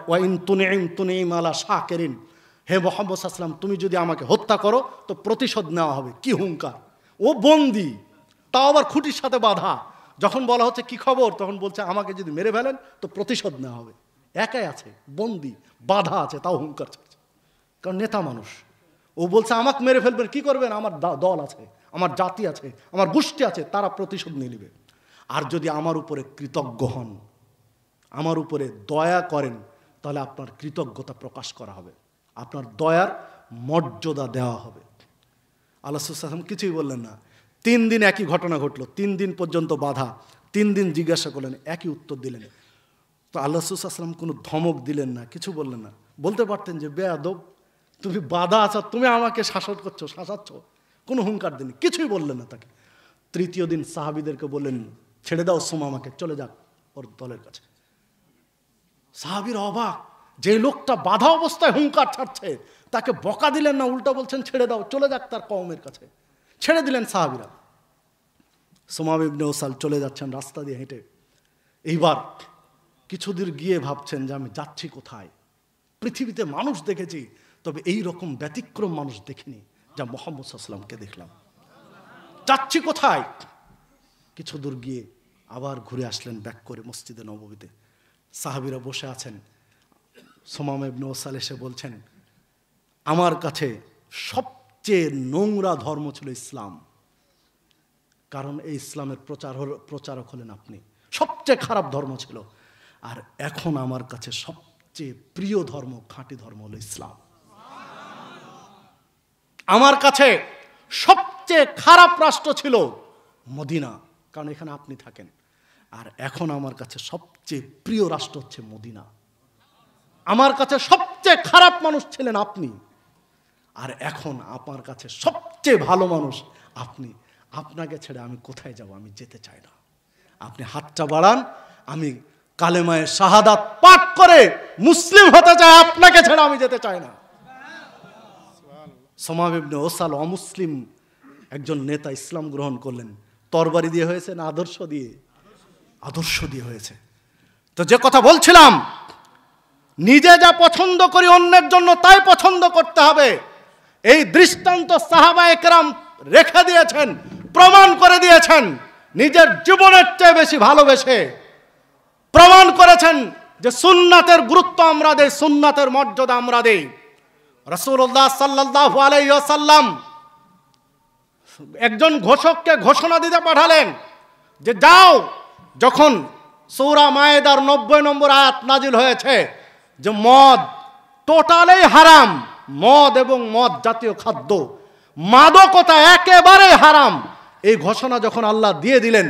ওয়া ইন তুনিম তুনিম আলা শাকিরিন। হে মুহাম্মদ সাল্লাল্লাহু আলাইহি ওয়াসাল্লাম, তুমি যদি আমাকে হত্যা করো তো প্রতিশোধ নেওয়া হবে। কি হুঙ্কার! ও বন্দি, তাও আবার খুঁটির সাথে বাধা। যখন বলা হচ্ছে কি খবর, তখন বলছে আমাকে যদি মেরে ফেলেন তো প্রতিশোধ নেওয়া হবে। একাই আছে, বন্দি, বাধা আছে, তাও হুঙ্কার ছাড়ছে, কারণ নেতা মানুষ। ও বলছে আমাকে মেরে ফেলবেন, কি করবেন? আমার দল আছে, আমার জাতি আছে, আমার গোষ্ঠী আছে, তারা প্রতিশোধ নিয়ে নেবে। আর যদি আমার উপরে কৃতজ্ঞ হন, আমার উপরে দয়া করেন, তাহলে আপনার কৃতজ্ঞতা প্রকাশ করা হবে, আপনার দয়ার মর্যাদা দেওয়া হবে। আল্লাহ রাসূল সাল্লাল্লাহু আলাইহি ওয়াসাল্লাম কিছুই বললেন না। 3 দিন একই ঘটনা ঘটলো, 3 দিন পর্যন্ত বাধা, 3 দিন জিজ্ঞাসা করলেন, একই উত্তর দিলেন। তো আল্লাহ রাসূল সাল্লাল্লাহু আলাইহি ওয়াসাল্লাম কোনো ধমক দিলেন না, কিছু বললেন না। বলতে পারতেন যে বেয়াদব, তুমি বাধা আছো, তুমি আমাকে শাসন করছো, শাসাচ্ছ, কোনো হুঙ্কার দিননি, কিছুই বললেন না তাকে। 3য় দিন সাহাবীদেরকে বললেন, ছেড়ে দাও সুমামাকে, চলে যাক ওর দলের কাছে। সাহাবীরা অবাক, যে লোকটা বাধা অবস্থায় হুঙ্কার ছাড়ছে তাকে বকা দিলেন না, উল্টা বলছেন ছেড়ে দাও, চলে যাক তার কওমের কাছে। ছেড়ে দিলেন সাহাবীরা। সুমামা ইবনে ওসাল চলে যাচ্ছেন রাস্তা দিয়ে হেঁটে। এইবার কিছু দূর গিয়ে ভাবছেন যে আমি যাচ্ছি কোথায়? পৃথিবীতে মানুষ দেখেছি, তবে এই রকম ব্যতিক্রম মানুষ দেখিনি যা মুহাম্মদ সাল্লাল্লাহু আলাইহি ওয়াসাল্লামকে দেখলাম। যাচ্ছি কোথায়? কিছু দূর গিয়ে আবার ঘুরে আসলেন ব্যাক করে মসজিদে নববীতে। সাহাবীরা বসে আছেন। সুমামা ইবনে ওসাল এসে বলছেন, আমার কাছে সবচেয়ে নোংরা ধর্ম ছিল ইসলাম, কারণ এই ইসলামের প্রচারক হলেন আপনি। সবচেয়ে খারাপ ধর্ম ছিল, আর এখন আমার কাছে সবচেয়ে প্রিয় ধর্ম, খাঁটি ধর্ম হলো ইসলাম। আমার কাছে সবচেয়ে খারাপ রাষ্ট্র ছিল মদিনা, কারণ এখানে আপনি থাকেন। আর এখন আমার কাছে সবচেয়ে প্রিয় রাষ্ট্র হচ্ছে মদিনা। আমার কাছে সবচেয়ে খারাপ মানুষ ছিলেন আপনি, আর এখন আমার কাছে সবচেয়ে ভালো মানুষ আপনি। আপনাকে ছেড়ে আমি কোথায় যাব? আমি যেতে চাই না। আপনি হাতটা বাড়ান, আমি কালেমায়ে শাহাদাত পাঠ করে মুসলিম হতে চাই, আপনাকে ছেড়ে আমি যেতে চাই না। সুমাম ইবনে ওসাল অমুসলিম একজন নেতা ইসলাম গ্রহণ করলেন। তরবারি দিয়ে হয়েছে না আদর্শ দিয়ে? আদর্শ দিয়ে হয়েছে। তো যে কথা বলছিলাম, নিজে যা পছন্দ করি অন্যের জন্য তাই পছন্দ করতে হবে। এই দৃষ্টান্ত সাহাবায়ে কেরাম রেখে দিয়েছেন, প্রমাণ করে দিয়েছেন। নিজের জীবনের চেয়ে বেশি ভালোবেসে প্রমাণ করেছেন যে সুন্নাতের গুরুত্ব আমরা দেই, সুন্নাতের মর্যাদা আমরা দেই। রাসূলুল্লাহ সাল্লাল্লাহু আলাইহি ওয়াসাল্লাম একজন ঘোষককে ঘোষণা দিতে পাঠালেন যে যাও, যখন সূরা মায়েদার 90 নম্বর আয়াত নাজিল হয়েছে যে মদ টোটালি হারাম, মদ এবং মদ জাতীয় খাদ্য, মাদকতা একেবারে হারাম, এই ঘোষণা যখন আল্লাহ দিয়ে দিলেন,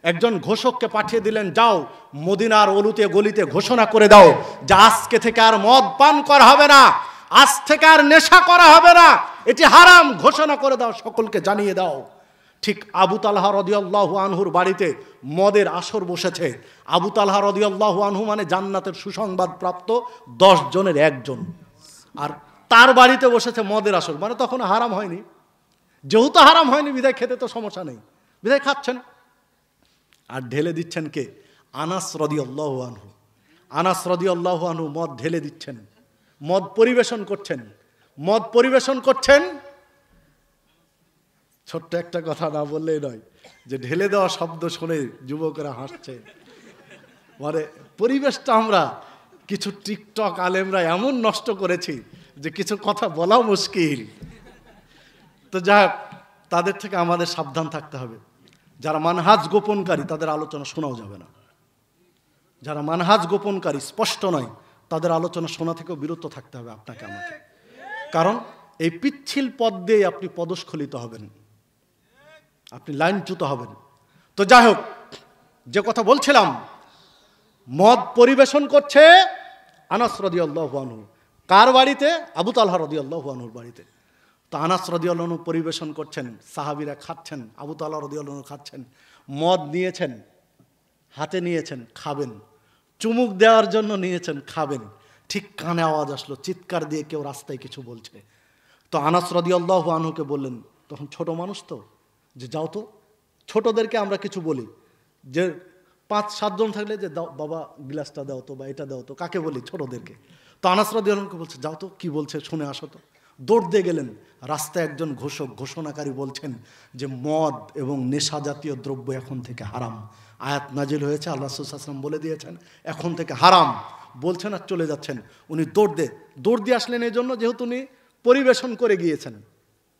একজন ঘোষককে পাঠিয়ে দিলেন, যাও মদিনার অলিতে গলিতে ঘোষণা করে দাও যে আজকে থেকে আর মদ পান করা হবে না, আজ থেকে আর নেশা করা হবে না, এটি হারাম, ঘোষণা করে দাও, সকলকে জানিয়ে দাও। ঠিক আবু তালহা রাদিয়াল্লাহু আনহুর বাড়িতে মদের আসর বসেছে। আবু তালহা রাদিয়াল্লাহু আনহু মানে জান্নাতের সুসংবাদ প্রাপ্ত 10 জনের একজন, আর তার বাড়িতে বসেছে মদের আসর, মানে তখন হারাম হয়নি। যেহেতু হারাম হয়নি বিধায় খেতে তো সমস্যা নেই, বিধায় খাচ্ছেন। আর ঢেলে দিচ্ছেন কে? আনাস রাদিয়াল্লাহু আনহু। আনাস রাদিয়াল্লাহু আনহু মদ ঢেলে দিচ্ছেন, মদ পরিবেশন করছেন। মদ পরিবেশন করছেন, ছোট্ট একটা কথা না বললেই নয় যে ঢেলে দেওয়া শব্দ শুনে যুবকরা হাসছে। মানে পরিবেশটা আমরা কিছু টিকটক আলেমরা এমন নষ্ট করেছি যে কিছু কথা বলাও মুশকিল। তো যাক, তাদের থেকে আমাদের সাবধান থাকতে হবে। যারা মানহাজ গোপনকারী তাদের আলোচনা শোনাও যাবে না। যারা মানহাজ গোপনকারী, স্পষ্ট নয়, তাদের আলোচনা শোনা থেকেও বিরত থাকতে হবে আপনাকে আমাকে। কারণ এই পিচ্ছিল পথ দিয়ে আপনি পদস্খলিত হবেন, আপনি লাইনচ্যুত হবেন। তো যাই হোক, যে কথা বলছিলাম, মদ পরিবেশন করছে আনাস রাদিয়াল্লাহু আনহু। কার বাড়িতে? আবু তালহা রাদিয়াল্লাহু আনহুর বাড়িতে। তো আনাস রাদিয়াল্লাহু আনহু পরিবেশন করছেন, সাহাবীরা খাচ্ছেন, আবু তালহা রাদিয়াল্লাহু আনহু খাচ্ছেন। মদ নিয়েছেন, হাতে নিয়েছেন, খাবেন, চুমুক দেওয়ার জন্য নিয়েছেন, খাবেন, ঠিক কানে আওয়াজ আসলো, চিৎকার দিয়ে কেউ রাস্তায় কিছু বলছে। তো আনাস রাদিয়াল্লাহু আনহুকে বললেন, তখন ছোট মানুষ তো, যে যাও তো, ছোটদেরকে আমরা কিছু বলি যে 5-7 জন থাকলে যে দাও বাবা গ্লাসটা দাও তো, বা এটা দাও তো, কাকে বলি? ছোটদেরকে। তো আনাস রাদিয়াল্লাহু আনহুকে বলছে, যাও তো, কি বলছে শুনে আসো তো। দৌড় দিয়ে গেলেন। রাস্তায় একজন ঘোষক, ঘোষণাকারী বলছেন যে মদ এবং নেশা জাতীয় দ্রব্য এখন থেকে হারাম। আয়াত নাজিল হয়েছে, আল্লাহ রাসূল সাল্লাল্লাহু আলাইহি ওয়াসাল্লাম বলে দিয়েছেন এখন থেকে হারাম। বলছেন আর চলে যাচ্ছেন। উনি দৌড় দিয়ে আসলেন এই জন্য, যেহেতু উনি পরিবেশন করে গিয়েছেন,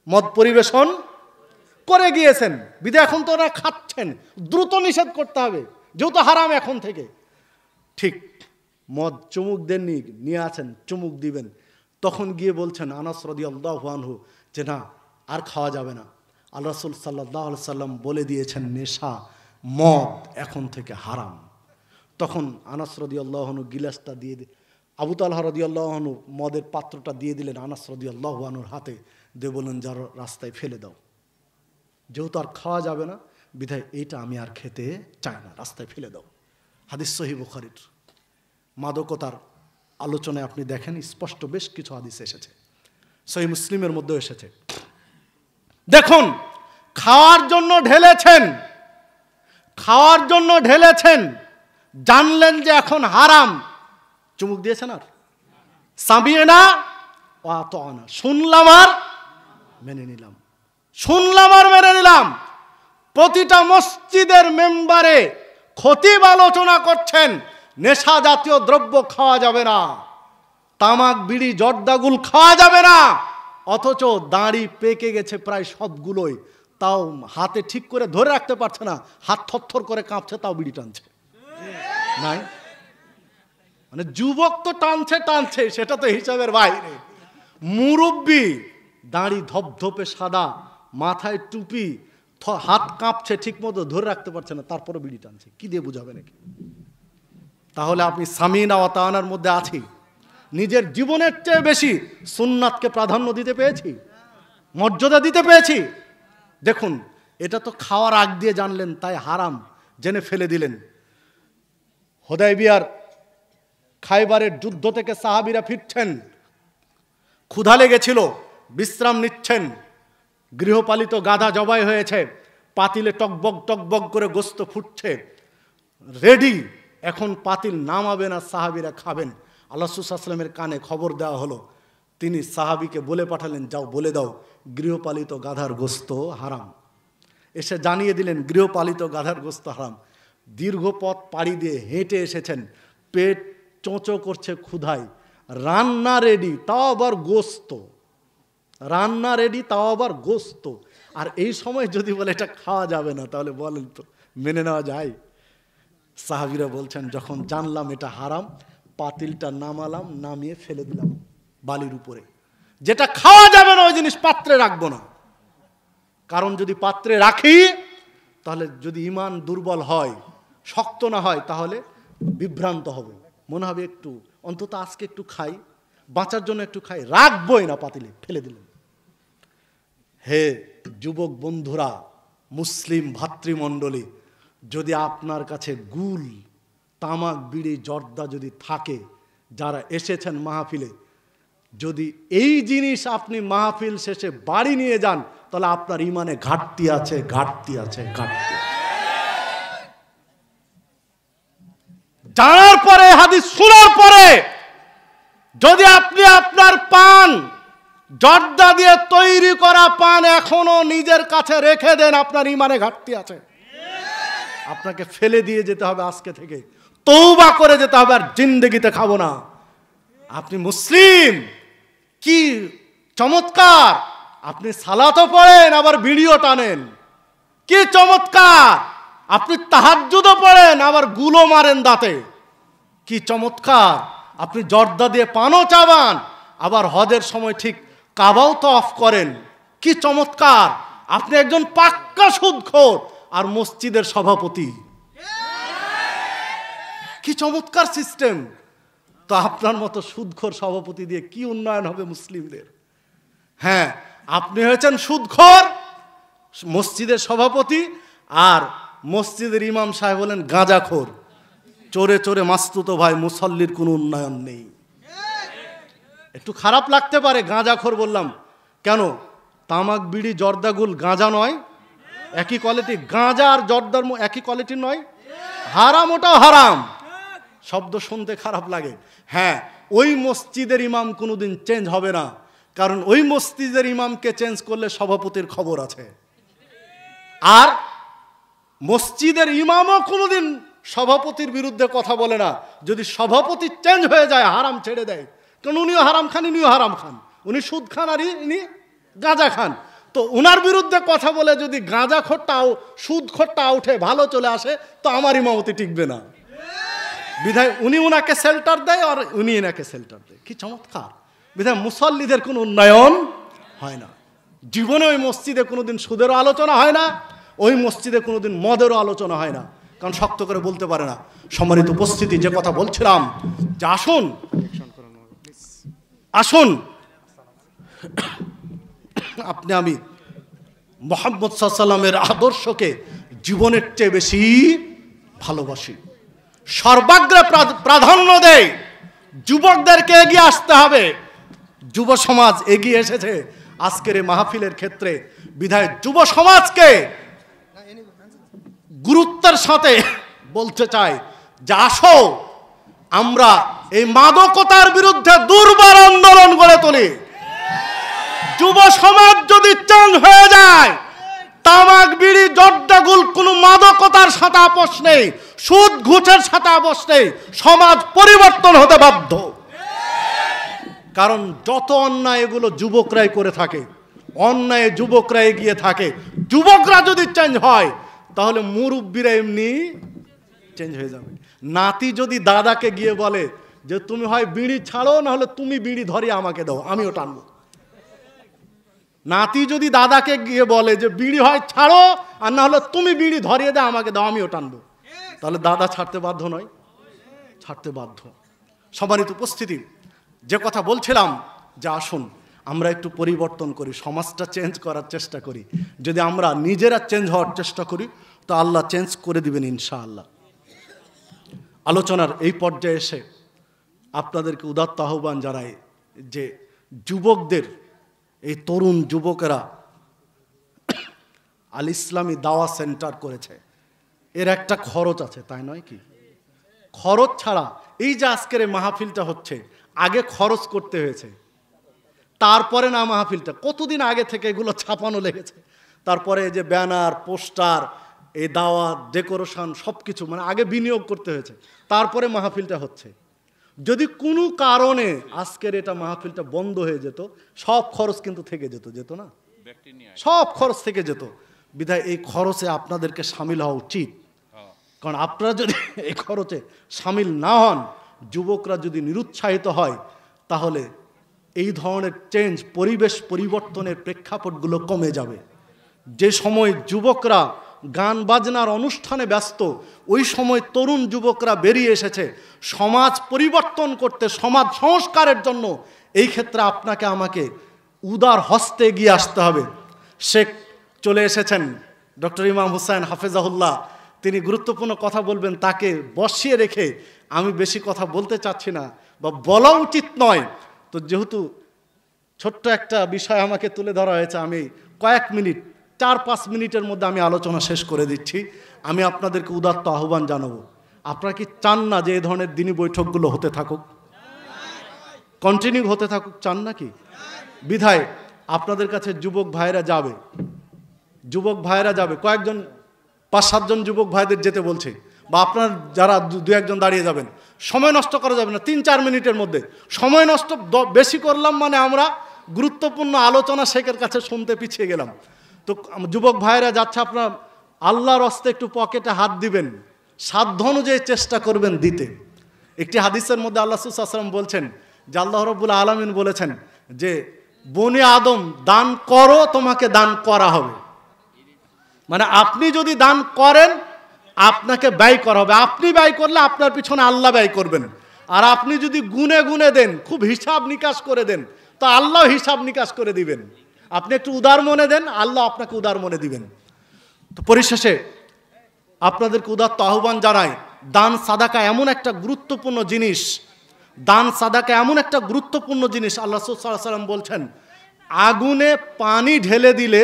মদ পরিবেশন করে গিয়েছেন, বিধায় এখন তো ওরা খাচ্ছেন, দ্রুত নিষেধ করতে হবে, যেহেতু হারাম এখন থেকে। ঠিক মদ চুমুক দেননি, নিয়ে আছেন, চুমুক দিবেন, তখন গিয়ে বলছেন আনাস রাদিয়াল্লাহু আনহু যে না, আর খাওয়া যাবে না, আল্লাহ রাসূল সাল্লাল্লাহু আলাইহি সাল্লাম বলে দিয়েছেন নেশা, মদ এখন থেকে হারাম। তখন আনাস রাদিয়াল্লাহু আনহু গিলাসটা দিয়ে আবু তালহা রাদিয়াল্লাহু আনহু মদের পাত্রটা দিয়ে দিলেন আনাস রাদিয়াল্লাহু আনহুর হাতে, দিয়ে বললেন যার রাস্তায় ফেলে দাও, যেহেতু আর খাওয়া যাবে না, বিধায় এইটা আমি আর খেতে চাই না, রাস্তায় ফেলে দাও। হাদিস সহিহ বুখারীর। মাদকতার আলোচনায় আপনি দেখেন স্পষ্ট বেশ কিছু হাদিস এসেছে, সহিহ মুসলিমের মধ্যে এসেছে। দেখুন, খাওয়ার জন্য ঢেলেছেন, খাওয়ার জন্য ঢেলেছেন, জানলেন যে এখন হারাম, চুমুক দিয়েছেন আর সামিয়না ওয়া আতানা, শুনলাম আর মেনে নিলাম, শুনলাম আর মেনে নিলাম। প্রতিটা মসজিদের মেম্বারে খতিব আলোচনা করছেন নেশা জাতীয় দ্রব্য খাওয়া যাবে না, তামাক বিড়ি জর্দাগুল খাওয়া যাবে না, অথচ দাড়ি পেকে গেছে প্রায় সবগুলোই, তাও হাতে ঠিক করে ধরে রাখতে পারছে না, হাত থরথর করে কাঁপছে, তাও বিড়ি টানছে। নাই মানে যুবক তো টানছে, সেটা তো হিসাবের বাইরে। মুরব্বি, দাড়ি ধপধপে সাদা, মাথায় টুপি, হাত কাঁপছে, ঠিক মতো ধরে রাখতে পারছে না, তারপরে বিড়ি টানছে। কি দিয়ে বুঝাবে নাকি? তাহলে আপনি সামিনা ওয়া তাআনার মধ্যে আছি। নিজের জীবনের চেয়ে বেশি সুন্নাতকে প্রাধান্য দিতে পেরেছি, মর্যাদা দিতে পেরেছি। দেখুন, এটা তো খাওয়ার আগ দিয়ে জানলেন, তাই হারাম জেনে ফেলে দিলেন। হুদায়বিয়ার খায়বারের যুদ্ধ থেকে সাহাবীরা ফিরছেন, ক্ষুধা লেগেছিল, বিশ্রাম নিচ্ছেন। গৃহপালিত গাধা জবাই হয়েছে, পাতিলে টকবক টকবক করে গোস্ত ফুটছে, রেডি। এখন পাতিল নামাবে না, সাহাবীরা খাবেন। আল্লাহ রাসূল সাল্লাল্লাহু আলাইহি ওয়াসাল্লামের কানে খবর দেওয়া হলো। তিনি সাহাবীকে বলে পাঠালেন, যাও বলে দাও গৃহপালিত গাধার গোস্ত হারাম। এসে জানিয়ে দিলেন গৃহপালিত গাধার গোস্ত হারাম। দীর্ঘ পথ পাড়ি দিয়ে হেঁটে এসেছেন, পেট চোঁচো করছে ক্ষুধায়, রান্না রেডি, তাও আবার গোস্ত, রান্না রেডি, তাও আবার গোস্ত। আর এই সময় যদি বলে এটা খাওয়া যাবে না, তাহলে বলেন তো মেনে নেওয়া যায়? সাহাবীরা বলছেন, যখন জানলাম এটা হারাম, পাতিলটা নামালাম, নামিয়ে ফেলে দিলাম বালির উপরে। যেটা খাওয়া যাবে না ওই জিনিস পাত্রে রাখবো না। কারণ যদি পাত্রে রাখি, তাহলে যদি ঈমান দুর্বল হয়, শক্ত না হয়, তাহলে বিভ্রান্ত হবে, মনে হবে একটু অন্তত আজকে একটু খাই, বাঁচার জন্য একটু খাই, রাখবই না, পাতিলে ফেলে দিলেন। হে যুবক বন্ধুরা, মুসলিম ভাতৃমণ্ডলী, যদি আপনার কাছে গুল, তামাক, বিড়ি, জর্দা যদি থাকে, যারা এসেছেন মাহফিলে, যদি এই জিনিস আপনি মাহফিল শেষে বাড়ি নিয়ে যান, তাহলে আপনার ঈমানে ঘাটতি আছে, ঘাটতি আছে, ঘাটতি। জানার পরে, হাদিস শোনার পরে, যদি আপনি আপনার পান, জর্দা দিয়ে তৈরি করা পান এখনো নিজের কাছে রেখে দেন, আপনার ঈমানে ঘাটতি আছে। আপনাকে ফেলে দিয়ে যেতে হবে আজকে থেকে, তওবা করে যেতে হবে, আর জিন্দেগিতে খাবো না। আপনি মুসলিম, কি চমৎকার! আপনি সালাতও পড়েন, আবার ভিডিও টানেন, কি চমৎকার! আপনি তাহাজ্জুদও পড়েন, আবার গুলো মারেন দাঁতে, কি চমৎকার! আপনি জর্দা দিয়ে পানও চাবান, আবার হজের সময় ঠিক কাবাও তওয়াফ করেন, কি চমৎকার! আপনি একজন পাক্কা সুদখোর আর মসজিদের সভাপতি, কি চমৎকার সিস্টেম! তো আপনার মতো সুদখোর সভাপতি দিয়ে কি উন্নয়ন হবে মুসলিমদের? হ্যাঁ, আপনি হয়েছেন সুদখোর, মসজিদের সভাপতি, আর মসজিদের ইমাম সাহেব হলেন গাঁজাখোর। চোরে চোরে মাস্তুতো ভাই, মুসল্লির কোনো উন্নয়ন নেই। একটু খারাপ লাগতে পারে, গাঁজাখোর বললাম কেন? তামাক, বিড়ি, জর্দাগুল গাঁজা নয়? একই কোয়ালিটি। গাঁজা আর জর্দার একই কোয়ালিটি নয়? হারাম, ওটাও হারাম। শব্দ শুনতে খারাপ লাগে। হ্যাঁ, ওই মসজিদের ইমাম কোনোদিন চেঞ্জ হবে না, কারণ ওই মসজিদের ইমামকে চেঞ্জ করলে সভাপতির খবর আছে। আর মসজিদের ইমামও কোনোদিন সভাপতির বিরুদ্ধে কথা বলে না। যদি সভাপতি চেঞ্জ হয়ে যায়, হারাম ছেড়ে দেয়, কারণ উনিও হারাম খান, ইনিও হারাম খান, উনি সুদ খান আর ইনি গাঁজা খান। তো উনার বিরুদ্ধে কথা বলে যদি গাঁজাখোরটাও, সুদখোরটা উঠে ভালো চলে আসে, তো আমার ইমামতি টিকবে না। বিধায় উনি উনাকে শেল্টার দেয়, আর উনি এনাকে শেল্টার দেয়। কি চমৎকার! বিধায় মুসল্লিদের কোনো উন্নয়ন হয় না। জীবনে ওই মসজিদে কোনোদিন সুদেরও আলোচনা হয় না, ওই মসজিদে কোনোদিন মদেরও আলোচনা হয় না, কারণ শক্ত করে বলতে পারে না। সম্মানিত উপস্থিতি, যে কথা বলছিলাম, যে আসুন আসুন আপনি আমি মুহাম্মদ সাল্লাল্লাহু আলাইহি ওয়াসাল্লামের আদর্শকে জীবনের চেয়ে বেশি ভালোবাসি, সর্বাগ্রে প্রাধান্য দেয়। যুবকদেরকে এগিয়ে আসতে হবে। যুব সমাজ এগিয়ে এসেছে আজকের এই মাহফিলের ক্ষেত্রে। বিধায় যুব সমাজকে গুরুত্বের সাথে বলতে চাই যে আসো, আমরা এই মাদকতার বিরুদ্ধে দুর্বার আন্দোলন গড়ে তুলি। যুব সমাজ যদি চেঞ্জ হয়ে যায়, তামাক, বিড়ি, জর্দাগুল কোনো মাদকতার সাথে আপোষ নেই, সুদ ঘুষের সাথে আপোষ নেই, সমাজ পরিবর্তন হতে বাধ্য। কারণ যত অন্যায় এগুলো যুবকরাই করে থাকে, অন্যায় যুবকরা এগিয়ে থাকে। যুবকরা যদি চেঞ্জ হয়, তাহলে মুরব্বীরা এমনি চেঞ্জ হয়ে যাবে। নাতি যদি দাদাকে গিয়ে বলে যে তুমি হয় বিড়ি ছাড়ো, না হলে তুমি বিড়ি ধরে আমাকে দাও, আমিও টানবো, নাতি যদি দাদাকে গিয়ে বলে যে বিড়ি হয় ছাড়ো, আর না হলে তুমি বিড়ি ধরিয়ে দাও আমাকে দাও, আমিও টানবো, তাহলে দাদা ছাড়তে বাধ্য নয়? ছাড়তে বাধ্য। সম্মানিত উপস্থিতি, যে কথা বলছিলাম যে আসুন আমরা একটু পরিবর্তন করি, সমাজটা চেঞ্জ করার চেষ্টা করি। যদি আমরা নিজেরা চেঞ্জ হওয়ার চেষ্টা করি তো আল্লাহ চেঞ্জ করে দিবেন ইনশাআল্লাহ। আলোচনার এই পর্যায়ে এসে আপনাদেরকে উদাত্ত আহ্বান জানাই যে যুবকদের, এই তরুণ যুবকেরা আল ইসলামী দাওয়া সেন্টার করেছে, এর একটা খরচ আছে, তাই নয় কি? খরচ ছাড়া এই যে আজকের এই মাহফিলটা হচ্ছে, আগে খরচ করতে হয়েছে, তারপরে না মাহফিলটা কতদিন আগে থেকে এগুলো ছাপানো লেগেছে, তারপরে এই যে ব্যানার, পোস্টার, এই দাওয়াত, ডেকোরেশন সব কিছু মানে আগে বিনিয়োগ করতে হয়েছে, তারপরে মাহফিলটা হচ্ছে। যদি কোনো কারণে আজকের এটা মাহফিলটা বন্ধ হয়ে যেত, সব খরচ কিন্তু থেকে যেত না? সব খরচ থেকে যেত। বিধায় এই খরচে আপনাদেরকে সামিল হওয়া উচিত। কারণ আপনারা যদি এই খরচে সামিল না হন, যুবকরা যদি নিরুৎসাহিত হয়, তাহলে এই ধরনের চেঞ্জ, পরিবেশ পরিবর্তনের প্রেক্ষাপটগুলো কমে যাবে। যে সময় যুবকরা গান বাজনার অনুষ্ঠানে ব্যস্ত, ওই সময় তরুণ যুবকরা বেরিয়ে এসেছে সমাজ পরিবর্তন করতে, সমাজ সংস্কারের জন্য। এই ক্ষেত্রে আপনাকে আমাকে উদার হস্তে এগিয়ে আসতে হবে। শেখ চলে এসেছেন ডক্টর ইমাম হুসাইন হাফেজাহুল্লাহ, তিনি গুরুত্বপূর্ণ কথা বলবেন, তাকে বসিয়ে রেখে আমি বেশি কথা বলতে চাচ্ছি না, বা বলা উচিত নয়। তো যেহেতু ছোট্ট একটা বিষয় আমাকে তুলে ধরা হয়েছে, আমি কয়েক মিনিট, 4-5 মিনিটের মধ্যে আমি আলোচনা শেষ করে দিচ্ছি। আমি আপনাদেরকে উদাত্ত আহ্বান জানাবো, আপনারা কি চান না যে এই ধরনের দিনী বৈঠকগুলো হতে থাকুক, কন্টিনিউ হতে থাকুক? চান নাকি? বিধায় আপনাদের কাছে যুবক ভাইরা যাবে, কয়েকজন 5-7 জন যুবক ভাইদের যেতে বলছে, বা আপনার যারা 2-1 জন দাঁড়িয়ে যাবেন। সময় নষ্ট করা যাবে না, 3-4 মিনিটের মধ্যে। সময় নষ্ট বেশি করলাম মানে আমরা গুরুত্বপূর্ণ আলোচনা শেখের কাছে শুনতে পিছিয়ে গেলাম। তো যুবক ভাইরা যাচ্ছে, আপনার আল্লাহর হস্তে একটু পকেটে হাত দিবেন, সাধ্য অনুযায়ী চেষ্টা করবেন দিতে। একটি হাদিসের মধ্যে আল্লাহ রাসূল সাল্লাল্লাহু আলাইহি ওয়াসাল্লাম বলছেন যে আল্লাহ রাব্বুল আলামিন বলেছেন যে বনি আদম দান করো, তোমাকে দান করা হবে। মানে আপনি যদি দান করেন, আপনাকে ব্যয় করা হবে। আপনি ব্যয় করলে আপনার পিছনে আল্লাহ ব্যয় করবেন। আর আপনি যদি গুনে গুনে দেন, খুব হিসাব নিকাশ করে দেন, তো আল্লাহ হিসাব নিকাশ করে দিবেন। আপনি একটু উদার মনে দেন, আল্লাহ আপনাকে উদার মনে দিবেন। তো পরিশেষে আপনাদেরকে উদাত্ত আহ্বান জানাই, দান সাদাকা এমন একটা গুরুত্বপূর্ণ জিনিস, আল্লাহ রাসূল সাল্লাল্লাহু আলাইহি ওয়াসাল্লাম বলছেন, আগুনে পানি ঢেলে দিলে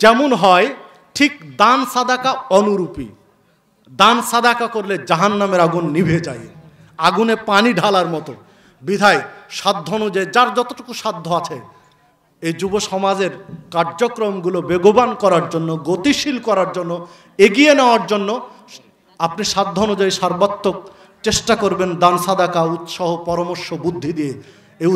যেমন হয়, ঠিক দান সাদাকা অনুরূপী। দান সাদাকা করলে জাহান্নামের আগুন নিভে যায়, আগুনে পানি ঢালার মতো। বিধায় সাধ্য অনুযায়ী যার যতটুকু সাধ্য আছে, এই যুব সমাজের কার্যক্রমগুলো বেগবান করার জন্য, গতিশীল করার জন্য, এগিয়ে নেওয়ার জন্য আপনি সাধ্য অনুযায়ী সর্বাত্মক চেষ্টা করবেন, দান সাদাকা, উৎসাহ, পরামর্শ, বুদ্ধি দিয়ে। এই